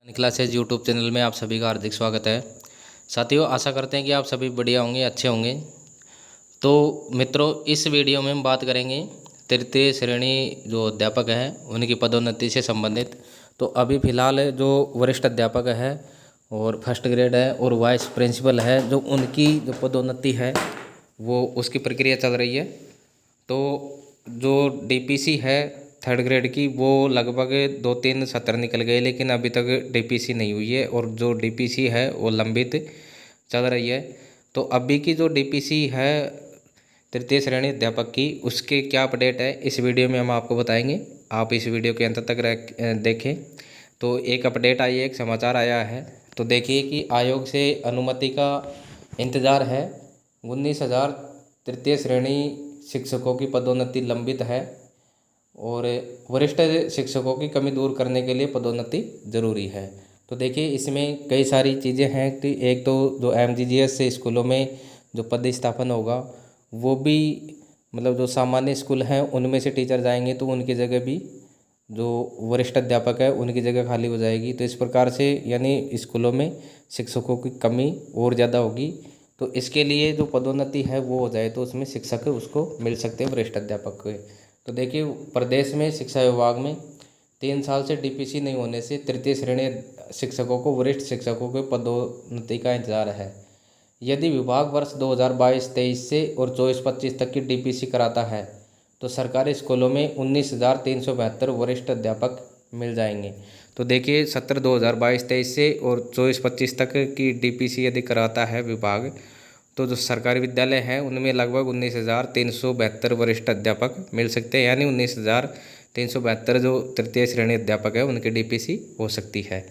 Classes YouTube channel में आप सभी का हार्दिक स्वागत है। साथियों, आशा करते हैं कि आप सभी बढ़िया होंगे, अच्छे होंगे। तो मित्रों, इस वीडियो में हम बात करेंगे तृतीय श्रेणी जो अध्यापक हैं उनकी पदोन्नति से संबंधित। तो अभी फ़िलहाल जो वरिष्ठ अध्यापक है और फर्स्ट ग्रेड है और वाइस प्रिंसिपल है, जो उनकी जो पदोन्नति है वो उसकी प्रक्रिया चल रही है। तो जो डीपीसी है थर्ड ग्रेड की, वो लगभग 2-3 सत्र निकल गए, लेकिन अभी तक डीपीसी नहीं हुई है और जो डीपीसी है वो लंबित चल रही है। तो अभी की जो डीपीसी है तृतीय श्रेणी अध्यापक की, उसके क्या अपडेट है इस वीडियो में हम आपको बताएंगे। आप इस वीडियो के अंत तक देखें। तो एक अपडेट आई है, एक समाचार आया है। तो देखिए कि आयोग से अनुमति का इंतज़ार है। 19,000 तृतीय श्रेणी शिक्षकों की पदोन्नति लंबित है और वरिष्ठ शिक्षकों की कमी दूर करने के लिए पदोन्नति जरूरी है। तो देखिए, इसमें कई सारी चीज़ें हैं कि एक तो जो एमजीजीएस से स्कूलों में जो पद स्थापन होगा, वो भी मतलब जो सामान्य स्कूल हैं उनमें से टीचर जाएंगे तो उनकी जगह भी जो वरिष्ठ अध्यापक है उनकी जगह खाली हो जाएगी। तो इस प्रकार से यानी स्कूलों में शिक्षकों की कमी और ज़्यादा होगी। तो इसके लिए जो पदोन्नति है वो हो जाए तो उसमें शिक्षक उसको मिल सकते हैं, वरिष्ठ अध्यापक को। तो देखिए, प्रदेश में शिक्षा विभाग में 3 साल से डीपीसी नहीं होने से तृतीय श्रेणी शिक्षकों को वरिष्ठ शिक्षकों के पदोन्नति का इंतजार है। यदि विभाग वर्ष 2022-23 से और 24-25 तक की डीपीसी कराता है तो सरकारी स्कूलों में 19,372 वरिष्ठ अध्यापक मिल जाएंगे। तो देखिए, सत्र 2022-23 से और 24-25 तक की डीपीसी यदि कराता है विभाग, तो जो सरकारी विद्यालय हैं उनमें लगभग 19,372 वरिष्ठ अध्यापक मिल सकते हैं, यानी 19,372 जो तृतीय श्रेणी अध्यापक है उनकी डीपीसी हो सकती है।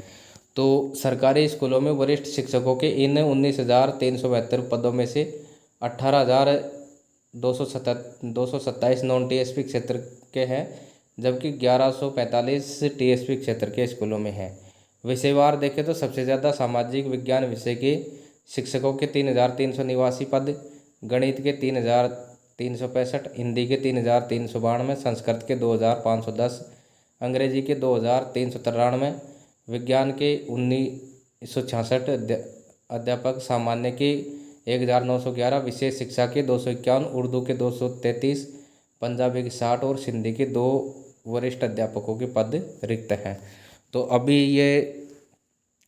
तो सरकारी स्कूलों में वरिष्ठ शिक्षकों के इन 19,372 पदों में से 18,227 नॉन टीएसपी क्षेत्र के हैं, जबकि 1,145 टीएसपी क्षेत्र के स्कूलों में हैं। विषयवार देखें तो सबसे ज़्यादा सामाजिक विज्ञान विषय के शिक्षकों के 3,389 पद, गणित के 3,365, हिंदी के 3,392, संस्कृत के 2,510, अंग्रेजी के 2,393, विज्ञान के 1,966, अध्यापक सामान्य के 1,911, विशेष शिक्षा के 251, उर्दू के 233, पंजाबी के 60 और सिंधी के 2 वरिष्ठ अध्यापकों के पद रिक्त हैं। तो अभी ये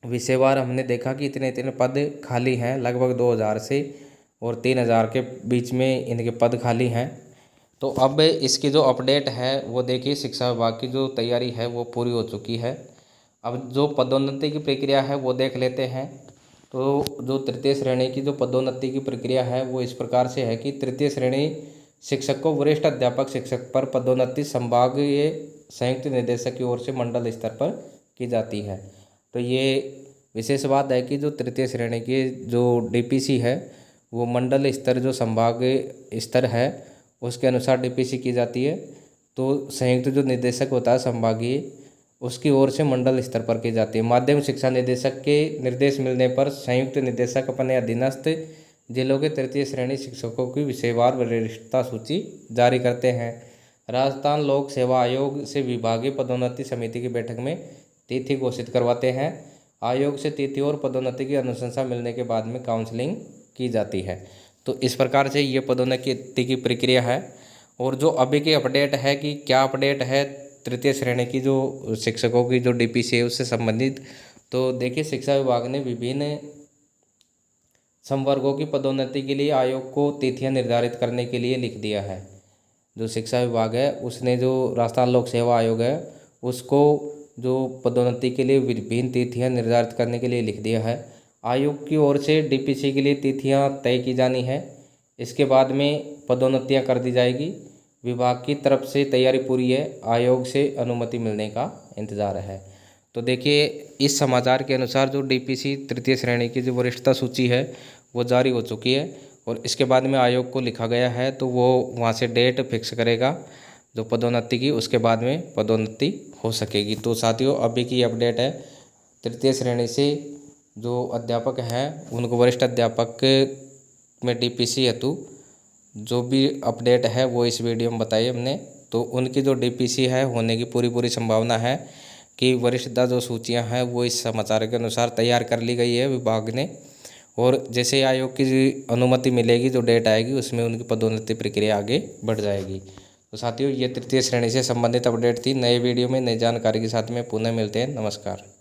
विषयवार हमने देखा कि इतने इतने पद खाली हैं, लगभग 2,000 से और 3,000 के बीच में इनके पद खाली हैं। तो अब इसकी जो अपडेट है वो देखिए, शिक्षा विभाग की जो तैयारी है वो पूरी हो चुकी है। अब जो पदोन्नति की प्रक्रिया है वो देख लेते हैं। तो जो तृतीय श्रेणी की जो पदोन्नति की प्रक्रिया है वो इस प्रकार से है कि तृतीय श्रेणी शिक्षक को वरिष्ठ अध्यापक शिक्षक पर पदोन्नति संभागीय संयुक्त निदेशक की ओर से मंडल स्तर पर की जाती है। तो ये विशेष बात है कि जो तृतीय श्रेणी की जो डीपीसी है वो मंडल स्तर जो संभागीय स्तर है उसके अनुसार डीपीसी की जाती है। तो संयुक्त जो निदेशक होता है संभागीय, उसकी ओर से मंडल स्तर पर की जाती है। माध्यमिक शिक्षा निदेशक के निर्देश मिलने पर संयुक्त निदेशक अपने अधीनस्थ जिलों के तृतीय श्रेणी शिक्षकों की विषयवार वरिष्ठता सूची जारी करते हैं। राजस्थान लोक सेवा आयोग से विभागीय पदोन्नति समिति की बैठक में तिथि घोषित करवाते हैं। आयोग से तिथि और पदोन्नति की अनुशंसा मिलने के बाद में काउंसलिंग की जाती है। तो इस प्रकार से ये पदोन्नति की प्रक्रिया है। और जो अभी की अपडेट है कि क्या अपडेट है तृतीय श्रेणी की जो शिक्षकों की जो डीपीसी है उससे संबंधित, तो देखिए, शिक्षा विभाग ने विभिन्न संवर्गों की पदोन्नति के लिए आयोग को तिथियां निर्धारित करने के लिए लिख दिया है। जो शिक्षा विभाग है उसने जो राजस्थान लोक सेवा आयोग है उसको जो पदोन्नति के लिए विभिन्न तिथियां निर्धारित करने के लिए लिख दिया है। आयोग की ओर से डीपीसी के लिए तिथियां तय की जानी है। इसके बाद में पदोन्नतियां कर दी जाएगी। विभाग की तरफ से तैयारी पूरी है, आयोग से अनुमति मिलने का इंतज़ार है। तो देखिए, इस समाचार के अनुसार जो डीपीसी तृतीय श्रेणी की जो वरिष्ठता सूची है वो जारी हो चुकी है और इसके बाद में आयोग को लिखा गया है। तो वो वहाँ से डेट फिक्स करेगा जो पदोन्नति की, उसके बाद में पदोन्नति हो सकेगी। तो साथियों, अभी की अपडेट है तृतीय श्रेणी से जो अध्यापक हैं उनको वरिष्ठ अध्यापक में डीपीसी हेतु जो भी अपडेट है वो इस वीडियो में बताई हमने। तो उनकी जो डीपीसी है होने की पूरी संभावना है। कि वरिष्ठता जो सूचियां हैं वो इस समाचार के अनुसार तैयार कर ली गई है विभाग ने, और जैसे आयोग की अनुमति मिलेगी, जो डेट आएगी, उसमें उनकी पदोन्नति प्रक्रिया आगे बढ़ जाएगी। तो साथियों, ये तृतीय श्रेणी से संबंधित अपडेट थी। नए वीडियो में नई जानकारी के साथ में पुनः मिलते हैं। नमस्कार।